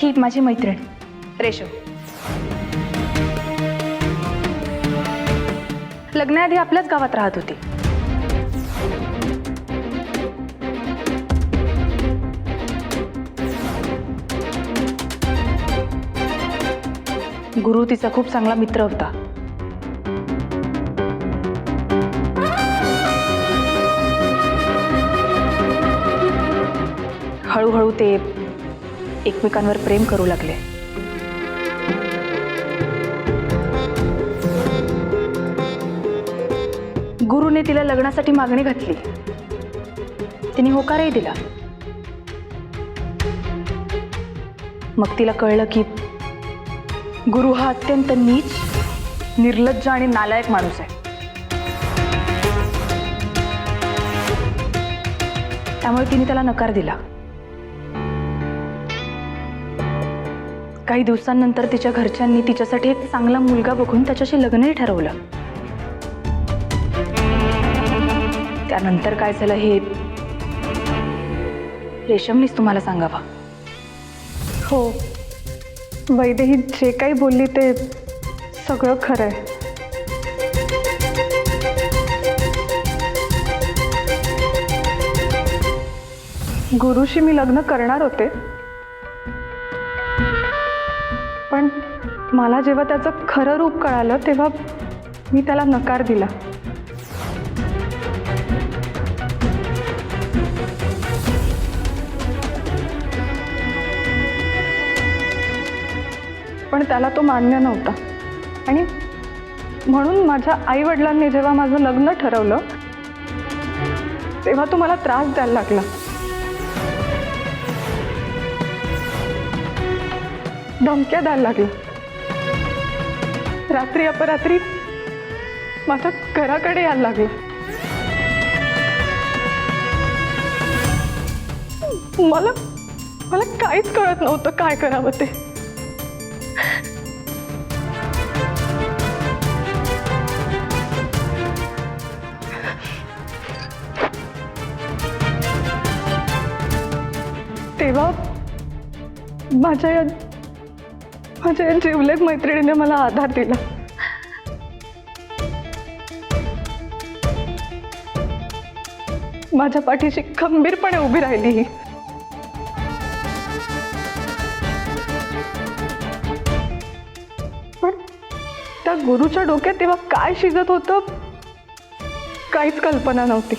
ही माझी मैत्रीण रेशम. लग्नाआधी आपल्याच गावात राहत होती. गुरु तिचा खूप चांगला मित्र होता. हळूहळू ते एकमेकांवर प्रेम करू लागले. गुरुने तिला लग्नासाठी मागणी घातली. तिने होकारही दिला. मग तिला कळलं की गुरु हा अत्यंत नीच, निर्लज्ज आणि नालायक माणूस आहे. त्यामुळे तिने त्याला नकार दिला. काही दिवसांनंतर तिच्या घरच्यांनी तिच्यासाठी एक चांगला मुलगा बघून त्याच्याशी लग्नही ठरवलं. त्यानंतर काय झालं हे रेशमनीच तुम्हाला सांगावं. हो, वैदेही जे काही बोलली ते सगळं खरं आहे. गुरुशी मी लग्न करणार होते, पण मला जेव्हा त्याचं खरं रूप कळालं तेव्हा मी त्याला नकार दिला. पण त्याला तो मान्य नव्हता आणि म्हणून माझ्या आई-वडिलांनी जेव्हा माझं लग्न ठरवलं तेव्हा तो मला त्रास द्यायला लागला. धमक्या द्यायला लागला. रात्री अपरात्री माझ्या घराकडे यायला लागला. मला काहीच कळत नव्हतं काय करावं ते. तेव्हा माझ्या जिवलग मैत्रिणीने मला आधार दिला. माझ्या पाठीशी खंबीरपणे उभी राहिली ही. पण त्या गुरुच्या डोक्यात तेव्हा काय शिजत होतं काहीच कल्पना नव्हती.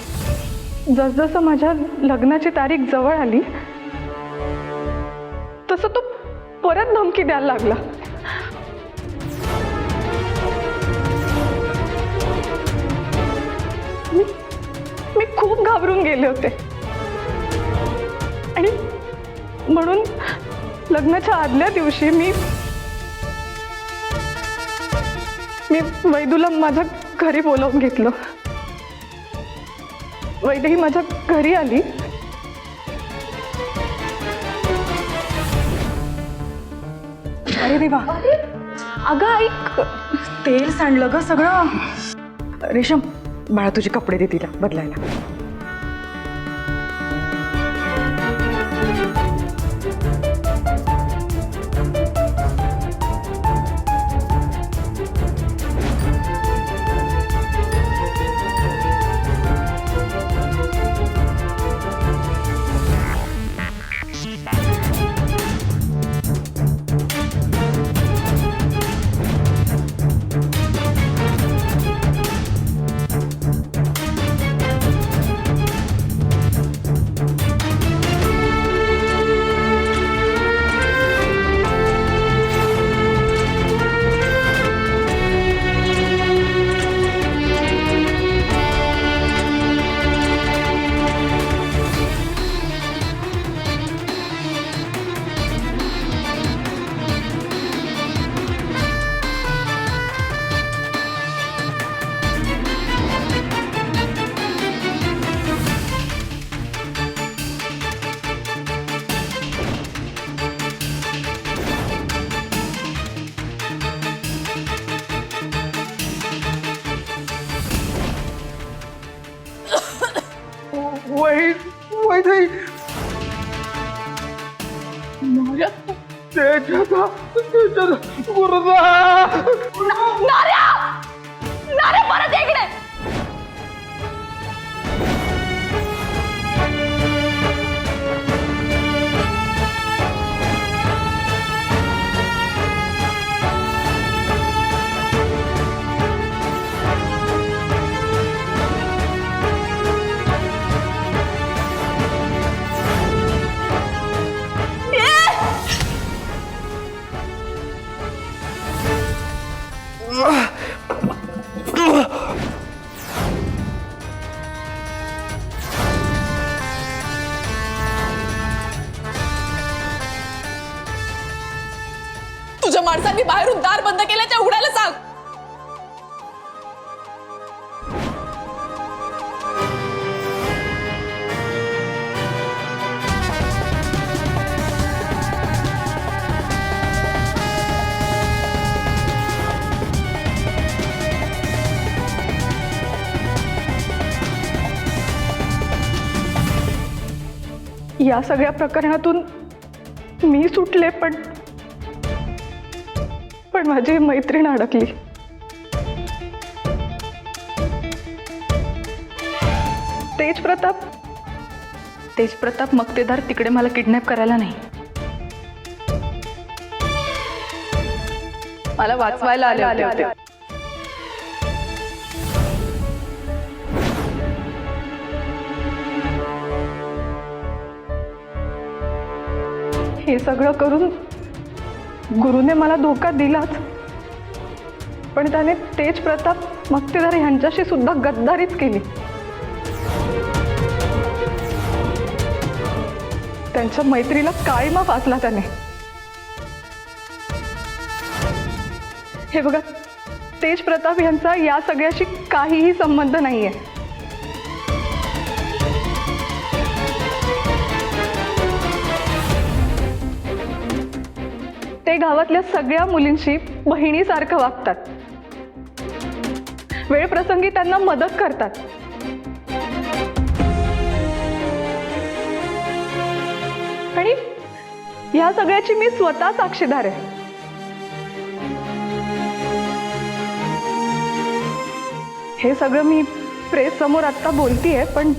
जसजसं माझ्या लग्नाची तारीख जवळ आली तसं तो परत धमकी द्यायला लागला. मी खूप घाबरून गेले होते आणि म्हणून लग्नाच्या आदल्या दिवशी मी वैदूला माझ्या घरी बोलावून घेतलं. वैदेही माझ्या घरी आली. अरे देवा, अगं ऐक, तेल सांडलं ग सगळं. रेशम, बाळा तुझे कपडे दे तिला बदलायला. वैदेही परत इकडे. तुझ्या माणसांनी बाहेरून दार बंद केल्याच्या उघडायला सांग. या सगळ्या प्रकरणातून मी सुटले, पण माझी मैत्रीण अडकली. तेज प्रताप मक्तेदार तिकडे मला किडनॅप करायला नाही, मला वाचवायला आले होते. हे सगळं करून गुरुने मला धोका दिलाच, पण त्याने तेज प्रताप मक्तेदार यांच्याशी सुद्धा गद्दारीच केली. त्यांच्या मैत्रीला काळीमा फासला त्याने. हे बघा, तेज प्रताप यांचा या सगळ्याशी काहीही संबंध नाहीये. ते गावातल्या सगळ्या मुलींशी बहिणीसारखं वागतात, वेळ प्रसंगी त्यांना मदत करतात. आणि या सगळ्याची मी स्वतः साक्षीदार आहे. हे सगळं मी प्रेस समोर आता बोलतीये, पण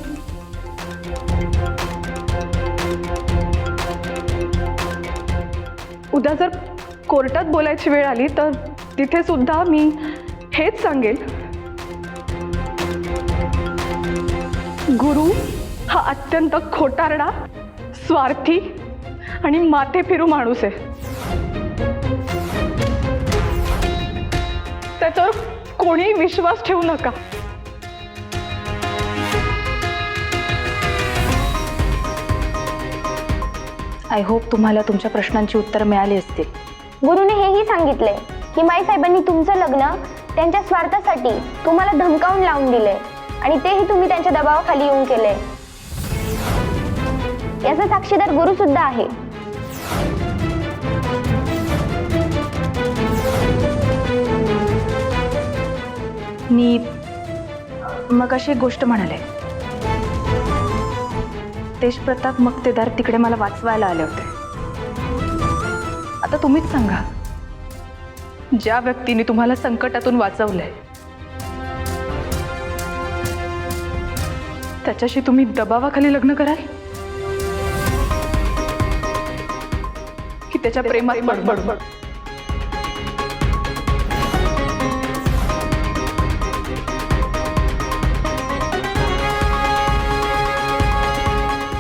उद्या जर कोर्टात बोलायची वेळ आली तर तिथे सुद्धा मी हेच सांगेल, गुरु हा अत्यंत खोटारडा, स्वार्थी आणि माथे फिरू माणूस आहे. त्याच्यावर कोणीही विश्वास ठेवू नका. आय होप तुम्हाला तुमच्या प्रश्नांची उत्तरं मिळाली असतील. गुरुने हेही सांगितले की माईसाहेबांनी तुमचं लग्न त्यांच्या स्वार्थासाठी तुम्हाला धमकावून लावून दिले आणि तेही तुम्ही त्यांच्या दबावाखाली येऊन केले. याचा साक्षीदार गुरु सुद्धा आहे. मी मग अशी एक गोष्ट म्हणाले, तेज प्रताप मक्तेदार तिकडे मला वाचवायला आले होते. आता तुम्हीच सांगा, ज्या व्यक्तीने तुम्हाला संकटातून वाचवलंय त्याच्याशी तुम्ही दबावाखाली लग्न कराल की त्याच्या प्रेमात बडबड?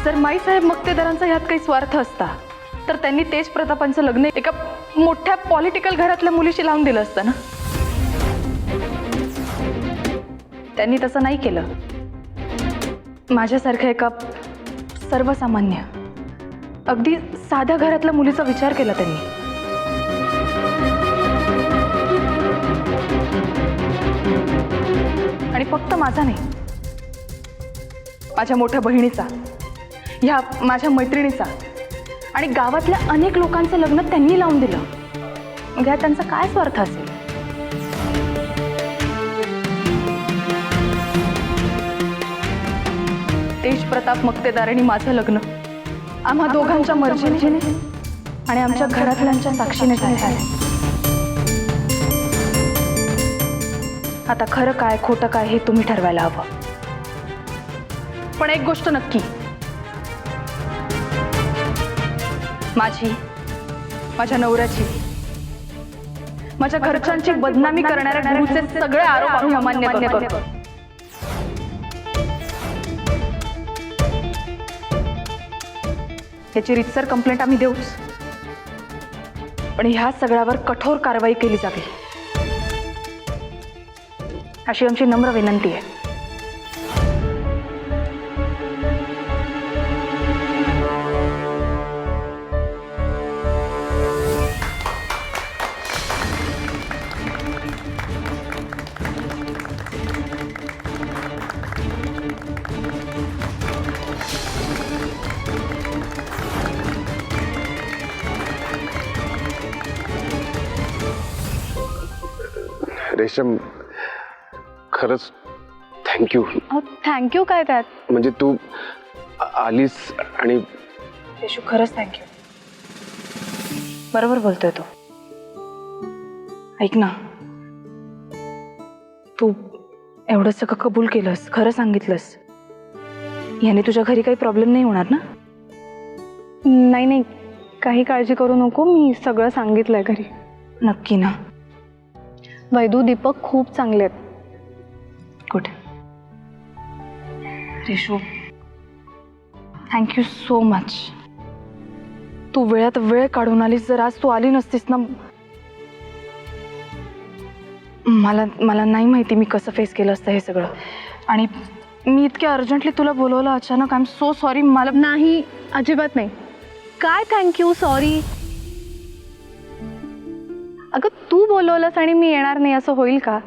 जर माईसाहेब मक्तेदारांचा ह्यात काही स्वार्थ असता तर त्यांनी तेज प्रतापांचं लग्न एका मोठ्या पॉलिटिकल घरातल्या मुलीशी लावून दिलं असतं ना. त्यांनी तसं नाही केलं. माझ्यासारख्या एका सर्वसामान्य अगदी साध्या घरातल्या मुलीचा विचार केला त्यांनी. आणि फक्त माझा नाही, माझ्या मोठ्या बहिणीचा, ह्या माझ्या मैत्रिणीचा आणि गावातल्या अनेक लोकांचं लग्न त्यांनी लावून दिलं. मग ह्यात त्यांचा काय स्वार्थ असेल? तेज प्रताप मक्तेदार आणि माझं लग्न आम्हा दोघांच्या मर्जीने आणि आमच्या घरातल्यांच्या साक्षीने झाले. आता खरं काय खोटं काय हे तुम्ही ठरवायला हवं. पण एक गोष्ट नक्की, माझ्या नवऱ्याची, माझ्या घरच्यांची बदनामी करणाऱ्या गुरुचे सगळे आरोप आम्ही अमान्य करतो. याची रीतसर कंप्लेंट आम्ही देऊच, पण ह्या सगळ्यावर कठोर कारवाई केली जावी अशी आमची नम्र विनंती आहे. रेशम, खरंच थँक्यू. थँक्यू काय त्यात? म्हणजे तू आलीस आणि येशू, खरंच थँक्यू. बरोबर बोलतोय तो. ऐक ना, तू एवढं सगळं कबूल केलंस, खरं सांगितलंस, याने तुझ्या घरी काही प्रॉब्लेम नाही होणार ना? नाही नाही, काही काळजी करू नको, मी सगळं सांगितलंय घरी. नक्की ना? वैदू, दीपक खूप चांगले आहेत. Good. Reshu, thank you so much. तू वेळात वेळ काढून आलीस. जर आज तू आली नसतीस ना, मला नाही माहिती मी कसं फेस केलं असतं हे सगळं. आणि मी इतक्या अर्जंटली तुला बोलवलं अचानक. I am so sorry. मला नाही, अजिबात नाही. काय थँक्यू सॉरी? अगं, तू बोलवलंस आणि मी येणार नाही असं होईल का?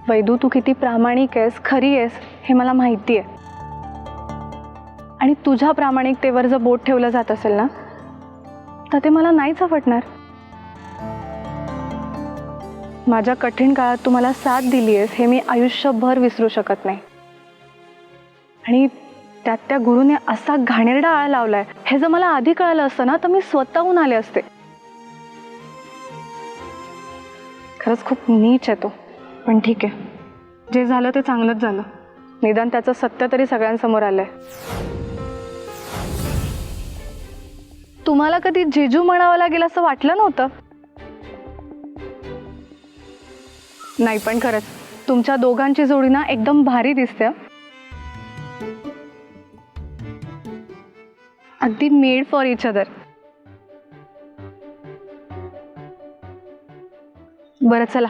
वैदू, तू किती प्रामाणिक आहेस, खरी आहेस हे मला माहिती आहे. आणि तुझ्या प्रामाणिकतेवर जर बोट ठेवलं जात असेल ना, तर ते मला नाहीच आवडणार. माझ्या कठीण काळात तू मला साथ दिली आहेस हे मी आयुष्यभर विसरू शकत नाही. आणि त्यात त्या गुरुने असा घाणेरडा आळा लावलाय, हे जर मला आधी कळालं असतं ना, तर मी स्वतःहून आले असते. खरंच खूप नीच आहे तो. पण ठीक आहे, जे झालं ते चांगलंच झालं. निदान त्याचं सत्य तरी सगळ्यांसमोर आलंय. तुम्हाला कधी जिजू म्हणावं लागेल असं वाटलं नव्हतं? नाही, पण खरंच तुमच्या दोघांची जोडी ना एकदम भारी दिसते. अगदी मेड फॉर इच अदर. बरं, चला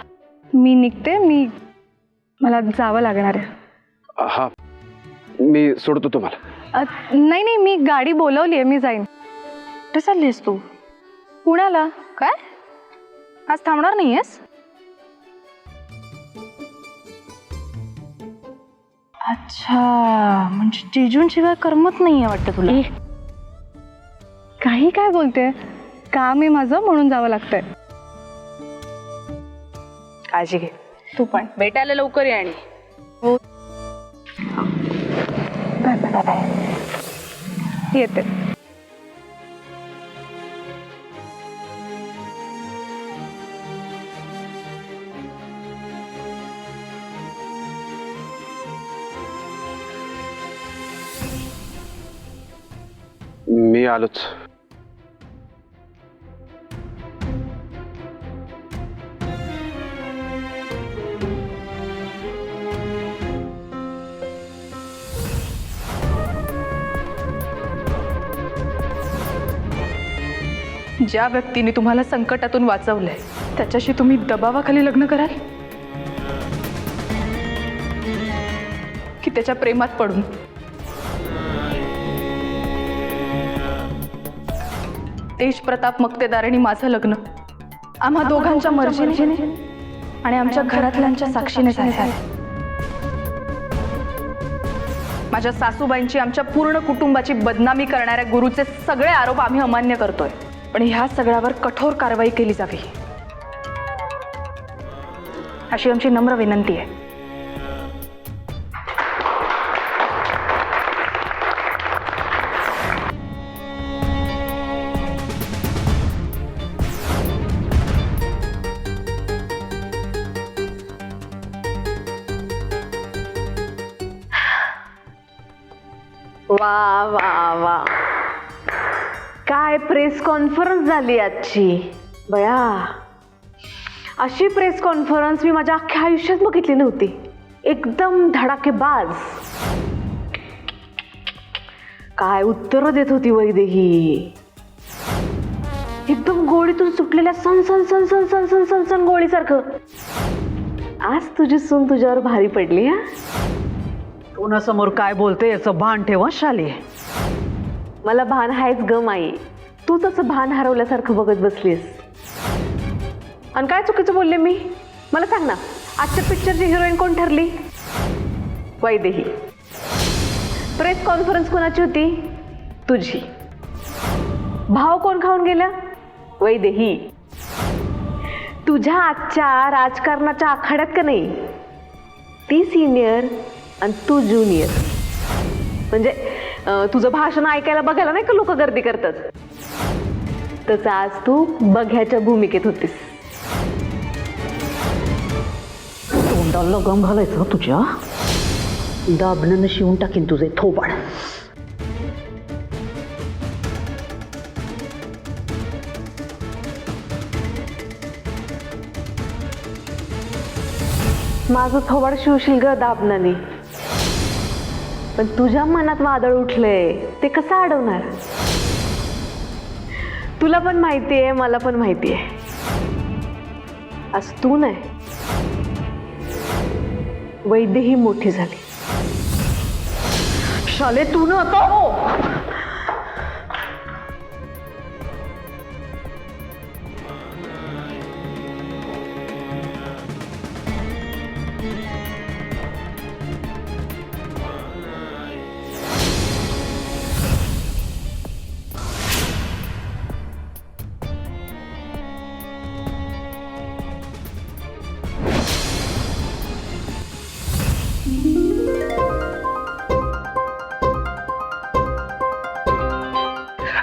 मी निघते. मला जावं लागणार आहे. हा, मी सोडतो तुम्हाला. नाही नाही, मी गाडी बोलवली आहे, मी जाईन. कुठे चाललीस तू? पुण्याला. काय आज थांबणार नाहीयेस? अच्छा, म्हणजे जिजूंशिवाय करमत नाहीये वाटतं तुला. काही काय बोलते? काम आहे माझं म्हणून जावं लागतंय. काळजी घे तू पण. भेटायला लवकर या. आणि हो, बाय बाय बाय. येते. मी आलोच. ज्या व्यक्तीने तुम्हाला संकटातून वाचवलंय त्याच्याशी तुम्ही दबावाखाली लग्न कराल की त्याच्या प्रेमात पडून? तेज प्रताप मक्तेदार आणि माझं लग्न आम्हा दोघांच्या मर्जीने आणि आमच्या घरातल्यांच्या साक्षीने झालं. माझ्या सासूबाईंची, आमच्या पूर्ण कुटुंबाची बदनामी करणाऱ्या गुरुचे सगळे आरोप आम्ही अमान्य करतोय. पण ह्या सगळ्यावर कठोर कारवाई केली जावी अशी आमची नम्र विनंती आहे. वा वा वा, काय प्रेस कॉन्फरन्स झाली आजची बया. अशी प्रेस कॉन्फरन्स मी माझ्या अख्ख्या आयुष्यात बघितली नव्हती. एकदम धडाकेबाज. काय उत्तर देत होती वैदेही. एकदम गोळीतून सुटलेल्या सन सन सन सन सन सन सन सन गोळीसारखं. आज तुझी सून तुझ्यावर भारी पडली. हा, कोणासमोर काय बोलते याचं भान ठेवा शाले. मला भान आहेच ग माई. तूच असं भान हरवल्यासारखं बघत बसलीस. आणि काय चुकीचं बोलले मी? मला सांग ना, आजच्या पिक्चरची हिरोईन कोण ठरली? वैदेही. प्रेस कॉन्फरन्स कोणाची होती? तुझी. भाव कोण खाऊन गेला? वैदेही. तुझ्या आजच्या राजकारणाच्या आखाड्यात का नाही, ती सिनियर आणि तू ज्युनियर. म्हणजे तुझं भाषण ऐकायला बघायला नाही का लोक गर्दी करतात, तसं आज तू बघ्याच्या भूमिकेत होतीस. तोंडाला गम घालायचं तुझ्या. दाबण्यानं शिवून टाकीन तुझे थोबाड. माझं थोबाड शिवशील ग दाबनाने, पण तुझ्या मनात वादळ उठलंय ते कसं अडवणार? तुला पण माहितीये, मला पण माहितीये. आज तू नाही, वैदेही मोठी झाली. शाले तू न आता.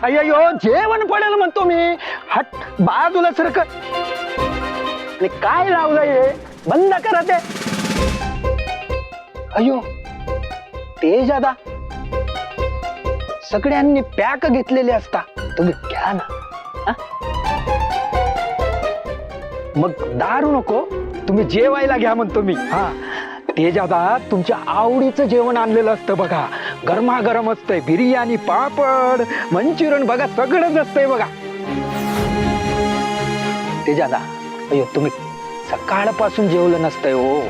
अय्यो जेवण पडेल म्हणतो मी. हट बाजूला सरक. आणि काय लावलंय बंद करा ते. अय्यो ते जादा सगळ्यांनी पॅक घेतलेले असता, तुम्ही घ्या ना. हा? मग दारू नको, तुम्ही जेवायला घ्या म्हणतो मी. हा, ते जादा तुमच्या आवडीचं जेवण आणलेलं असतं बघा. गरमागरम असतंय. बिर्याणी, पापड, मंचुरियन बघा, सगळंच असतंय बघा. ते जादा अयो तुम्ही सकाळपासून जेवलं नसतंय हो.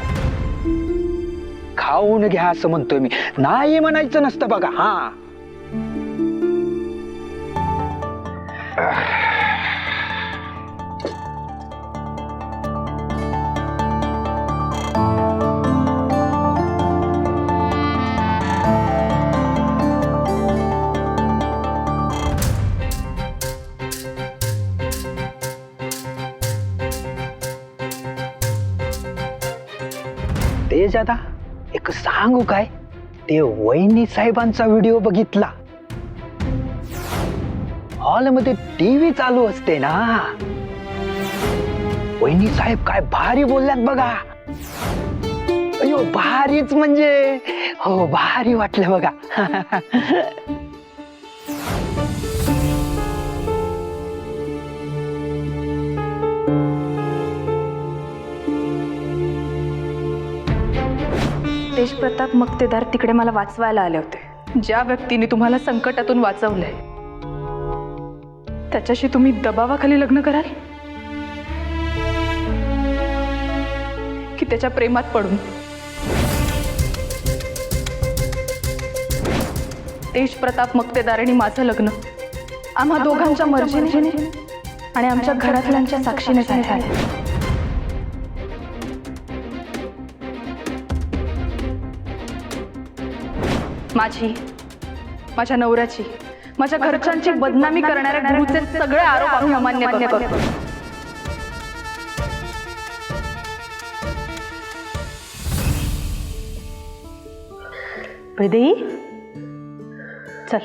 खाऊन घ्या असं म्हणतोय मी, नाही म्हणायचं नसतं बघा. हा, ते जादा एक सांगू काय, ते वहिनी साहेबांचा व्हिडिओ बघितला. हॉलमध्ये टीव्ही चालू असते ना. वहिनी साहेब काय भारी बोलल्यात बघा. अयो भारीच म्हणजे हो, भारी वाटलं बघा. तेजप्रताप मक्तेदार तिकडे मला वाचवायला आले होते. ज्या व्यक्तीने तुम्हाला संकटातून वाचवलंय त्याच्याशी तुम्ही दबावाखाली लग्न कराल की त्याच्या प्रेमात पडून? तेजप्रताप मक्तेदार आणि माझं लग्न आम्हा दोघांच्या मर्जीने आणि आमच्या घरातल्यांच्या साक्षीने झालं. माझ्या नवऱ्याची, माझ्या घरच्यांची बदनामी करणाऱ्या गुरुचे सगळे आरोप आम्ही अमान्य करतो. वैदेही चल,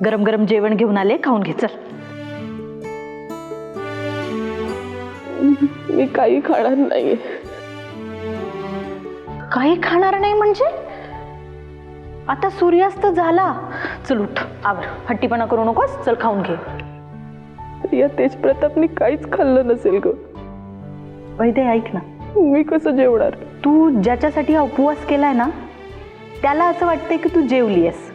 गरम गरम जेवण घेऊन आले, खाऊन घे. चल. मी काही खाणार नाहीये. काही खाणार नाही म्हणजे? आता सूर्यास्त झाला, चल उठ आवर, हट्टीपणा करू नकोस, चल खाऊन घे. या तेज प्रतापनी काहीच खाल्लं नसेल ग. वैदे ऐक ना, मी कसं जेवणार? तू ज्याच्यासाठी हा उपवास केलाय ना त्याला असं वाटतंय की तू जेवलीयस.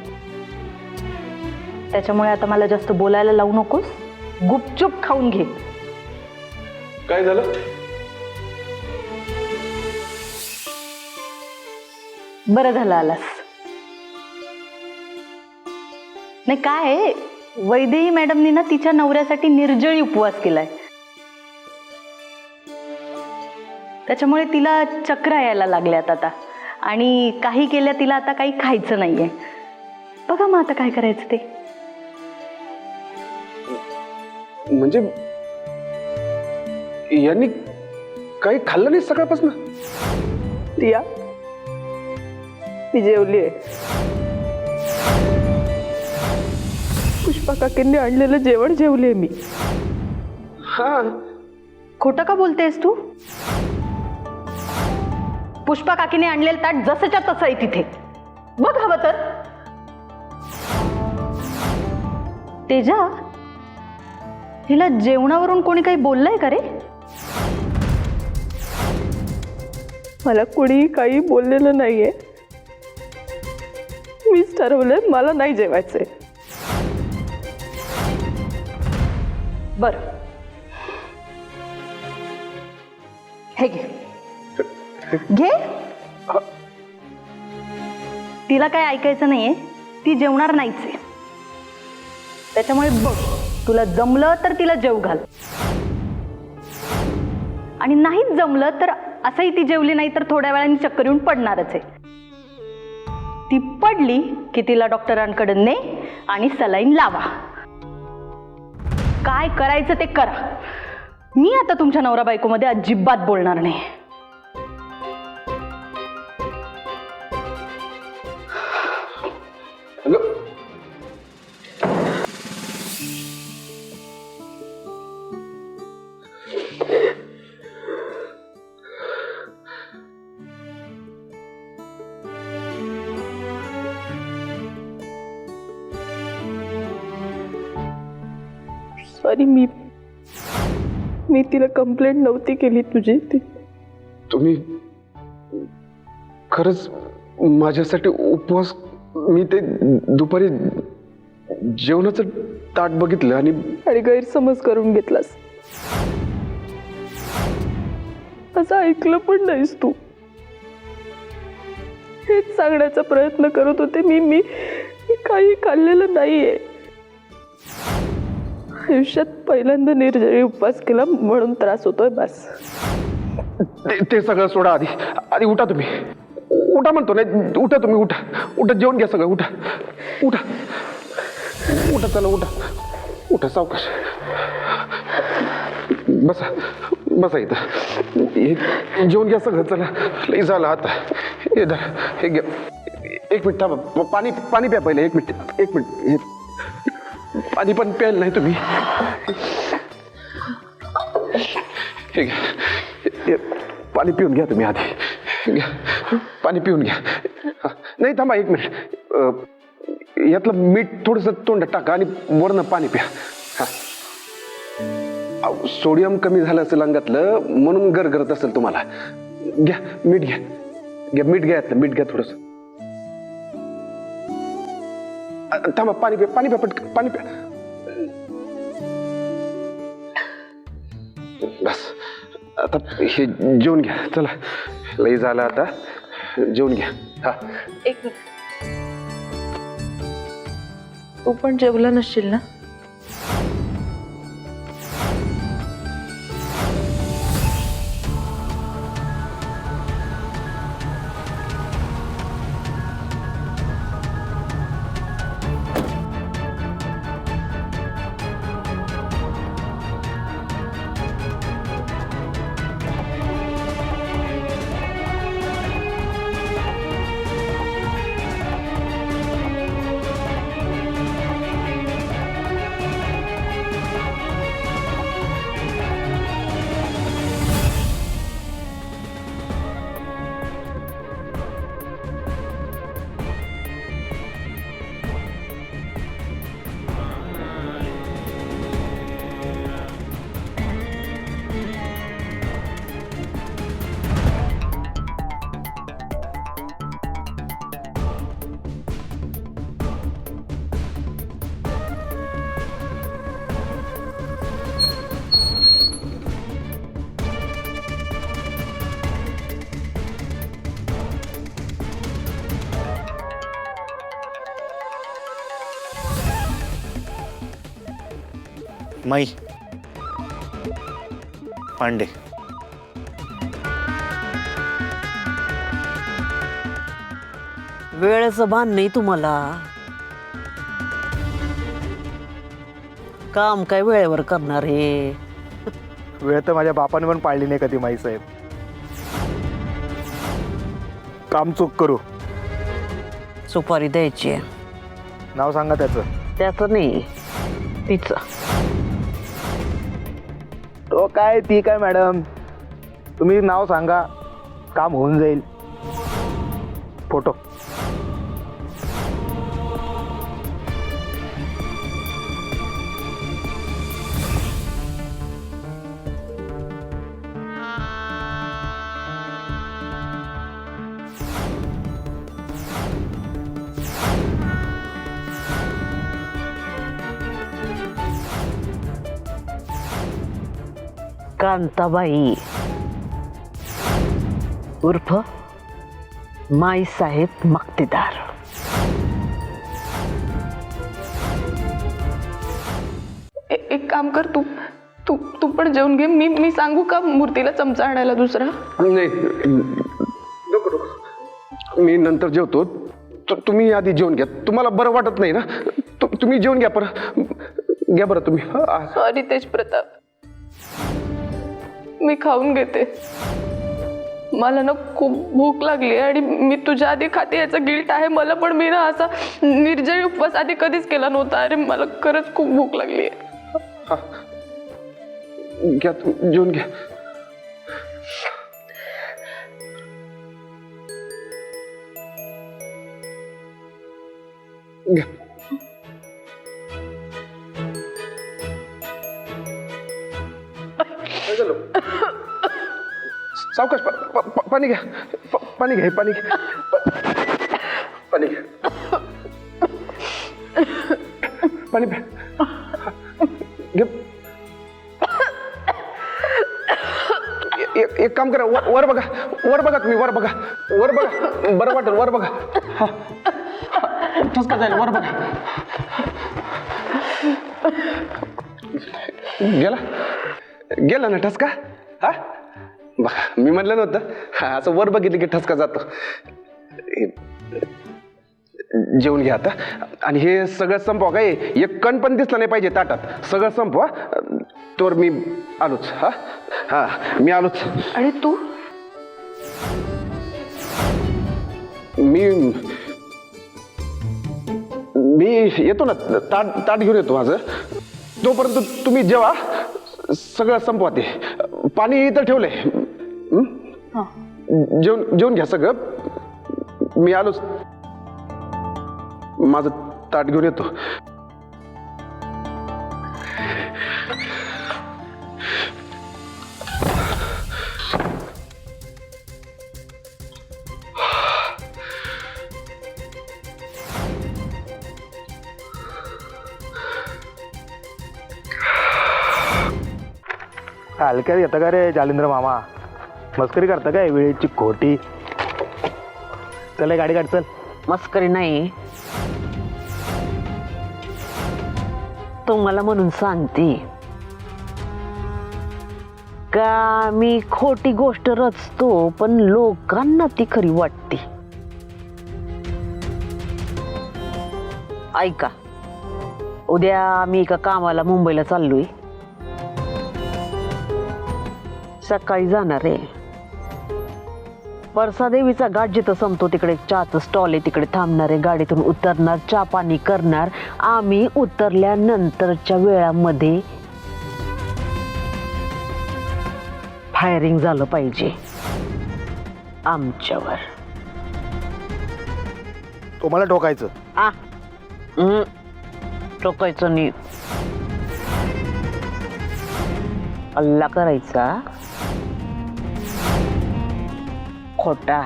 त्याच्यामुळे आता मला जास्त बोलायला लावू नकोस, गुपचूप खाऊन घे. काय झालं? बरं झालं आलास. नाही काय आहे, वैदेही मॅडमनी ना तिच्या नवऱ्यासाठी निर्जळी उपवास केलाय. त्याच्यामुळे तिला चक्रा यायला लागल्यात आता, आणि काही केल्या तिला आता काही खायचं नाहीये. बघा मग आता काय करायचं ते. म्हणजे यांनी काही खाल्लं नाही सकाळपासून? रिया, मी जेवलीये. पुष्पा काकींनी आणलेलं जेवण जेवले मी. हा, खोटं का बोलतेस तू? पुष्पा काकीने आणलेलं ताट जसंच्या तसं आहे तिथे, बघ हवं तर. तेजा, हिला जेवणावरून कोणी काही बोललंय का रे? मला कोणी काही बोललेलं नाहीये. मीच ठरवलंय मला नाही जेवायचंय. बर, हे घे घे. तिला काय ऐकायचं नाहीये, ती जेवणार नाहीच आहे. त्याच्यामुळे बघ, तुला जमलं तर तिला जेव घाल, आणि नाहीच जमलं तर असंही ती जेवली नाही तर थोड्या वेळाने चक्कर येऊन पडणारच आहे. ती पडली की तिला डॉक्टरांकडे ने आणि सलाईन लावा. काय करायचं ते करा. मी आता तुमच्या नवरा बायकोमध्ये अजिबात बोलणार नाही. सॉरी, मी तिला कंप्लेंट नव्हती केली तुझी. तुम्ही खरंच माझ्यासाठी उपवास, मी ते दुपारी जेवणाचं ताट बघितलं आणि गैरसमज करून घेतलास. असं ऐकलं पण नाहीस तू. हेच सांगण्याचा प्रयत्न करत होते. मी काही खाल्लेलं नाहीये. आयुष्यात पहिल्यांदा निर्जळी उपवास केला म्हणून त्रास होतोय बस. ते सगळं सोडा. आधी उठा तुम्ही. उठा म्हणतो नाही, उठा तुम्ही. उठा जेवण घ्या सगळं. उठा चला, उठा सावकाश. बसा इथं. जेवण घ्या सगळं. चला, लई झालं आता. हे घ्या. एक मिनिट थांबा. पाणी प्या पहिले. एक मिनिट. पाणी पण प्यायला नाही तुम्ही. हे घ्या. पाणी पिऊन घ्या तुम्ही आधी. घ्या पाणी पिऊन घ्या. नाही थांबा एक मिनिट. यातलं मीठ थोडंसं तोंडात टाका आणि वरनं पाणी प्या. सोडियम कमी झालं असेल अंगातलं, म्हणून गरगरत असेल तुम्हाला. घ्या मीठ घ्या. मीठ घ्या यातलं. मीठ घ्या थोडंसं. थांबा, पाणी प्या पटकन. पाणी प्या. बस आता हे जेवून घ्या. चला, लई झालं आता. जेवून घ्या. हा, एक मिनिट. तू पण जेवला नसशील ना? माई पांडे. वेळेचं भान नाही तुम्हाला. काम काय वेळेवर करणार हे. वेळ तर माझ्या बापाने पण पाळली नाही कधी माई साहेब. काम चूक करू. सुपारी द्यायची. नाव सांगा त्याचं. त्याचं नाही, तिचं. तो काय ती काय मॅडम, तुम्ही नाव सांगा, काम होऊन जाईल. फोटो. कांताबाई उर्फ माईसाहेब मक्तेदार. एक काम कर, तू तू तू पण जेवून घे. मी सांगू का मूर्तीला चमचा आणायला दुसरा? नाही नको नको, मी नंतर जेवतो. तुम्ही आधी जेवून घ्या. तुम्हाला बरं वाटत नाही ना, तुम्ही जेवून घ्या. घ्या बरं तुम्ही. सॉरी तेज प्रताप, मी खाऊन घेते. मला ना खूप भूक लागली आणि मी तुझ्या आधी खाते याचं गिल्ट आहे मला. पण मी ना असा निर्जळी उपवास आधी कधीच केला नव्हता. अरे मला खरंच खूप भूक लागली आहे. घ्या, जेवून घ्या. घ्या. सावकाश. पाणी घ्या. पाणी घ्या. पाणी घ्या. पाणी घ्या. पाणी प्या. घे. एक काम करा, वर बघा. वर बघा तुम्ही. वर बघा. वर बघा. बरं वाटेल. वर बघा. ठसका जाईल. वर बघा. गेला गेला ना ठसका. हा बघा, मी म्हणलं नव्हतं असं वर बघितलं की ठसका जातो. जेवून घ्या आता. आणि हे सगळं संपवा. काय एक कण पण दिसला नाही पाहिजे ताटात. सगळं संपवा. तर मी आलोच. हा हा मी आलोच. आणि तू? मी येतो ना. ताट घेऊन येतो माझं. तोपर्यंत तुम्ही जेवा. सगळं संपवा. ते पाणी इथं ठेवलंय. जेवून घ्या सगळं. मी आलोच. माझं ताट घेऊन येतो. हलक्यात येतं का रे जालिंद्र मामा? मस्करी करता काय वेळेची खोटी? चल गाडी काढ. चल. मस्करी नाही, तुम्हाला म्हणून सांगते का मी खोटी गोष्ट रचतो पण लोकांना ती खरी वाटते. ऐका, उद्या मी एका कामाला मुंबईला चाललोय. सकाळी जाणार आहे. परसादेवीचा घाट जिथं संपतो तिकडे चहाचं स्टॉल आहे. तिकडे थांबणार आहे. गाडीतून उतरणार, चहा पाणी करणार. आम्ही उतरल्यानंतरच्या वेळामध्ये फायरिंग झालं पाहिजे आमच्यावर. तुम्हाला ठोकायचं? ठोकायचं नाही, हल्ला करायचा. खोटा.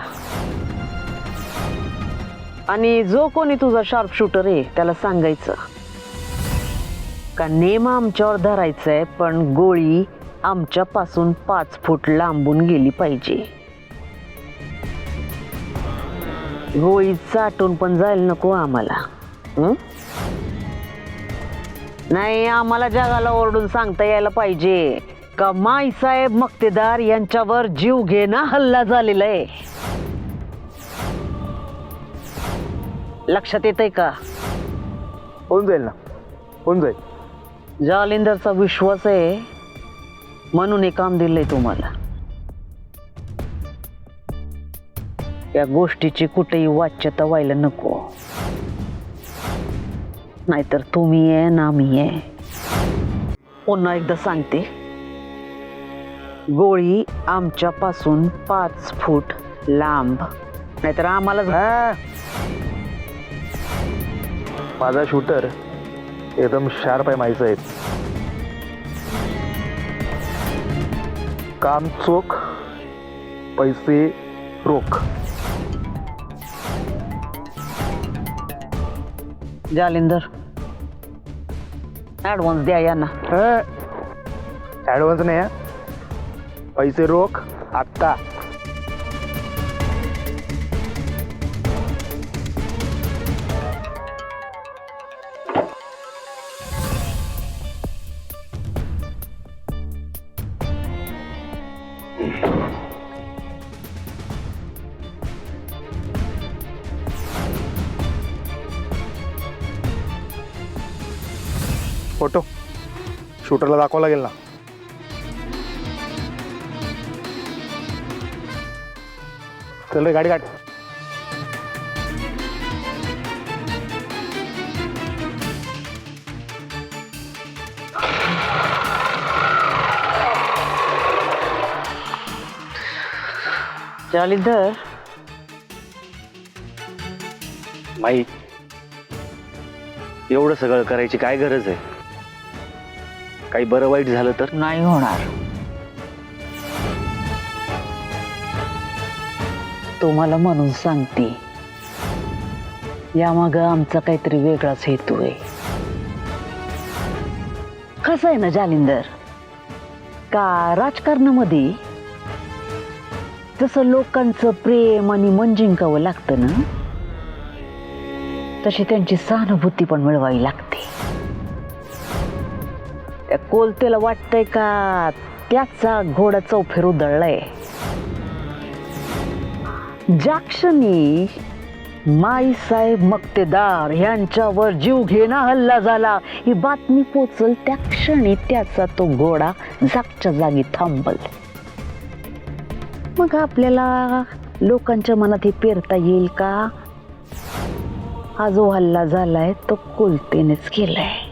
आणि जो कोणी तुझा शार्प शूटर आहे त्याला सांगायचं का नेम आमच्यावर धरायचंय पण गोळी आमच्यापासून 5 फूट लांबून गेली पाहिजे. गोळी चाटून पण जायला नको आम्हाला. नाही, आम्हाला जगाला ओरडून सांगता यायला पाहिजे का माईसाहेब मक्तेदार यांच्यावर जीव घेणा हल्ला झालेला आहे. लक्षात येतंय का? होऊन जाईल ना, होऊन जाईल. जालिंदरचा विश्वास आहे म्हणून हे काम दिलंय तुम्हाला. या गोष्टीची कुठेही वाच्यता व्हायला नको, नाहीतर तुम्ही आहे ना मी आहे. पुन्हा एकदा सांगते, गोळी आमच्यापासून 5 फूट लांब, नाहीतर आम्हाला माझा शूटर एकदम शार्प आहे माईसाहेब. काम चोख, पैसे रोख. जालिंदर, ऍडव्हान्स द्या यांना. ॲडव्हान्स नाही हा, पैसे रोख आत्ता. फोटो शूटरला दाखवा लागेल ना. चल रे, गाडी काढ. जालिंदर, माई, एवढं सगळं करायची काय गरज आहे? काही बरं वाईट झालं तर? नाही होणार. तुम्हाला म्हणून सांगते, यामागं आमचा काहीतरी वेगळाच हेतू आहे. कसं आहे ना जालिंदर, का राजकारणामध्ये जसं लोकांचं प्रेम आणि मन जिंकावं लागतं ना, तशी त्यांची सहानुभूती पण मिळवावी लागते. त्या कोलतेला वाटतंय का त्याचा घोडा चौफेर उधळलाय. ज्या क्षणी माईसाहेब मक्तेदार यांच्यावर जीव घेणा हल्ला झाला ही बातमी पोचल, त्या क्षणी त्याचा तो घोडा जागच्या जागी थांबल. मग आपल्याला लोकांच्या मनात हे पेरता येईल का हा जो हल्ला झालाय तो कोलतेनेच केलाय.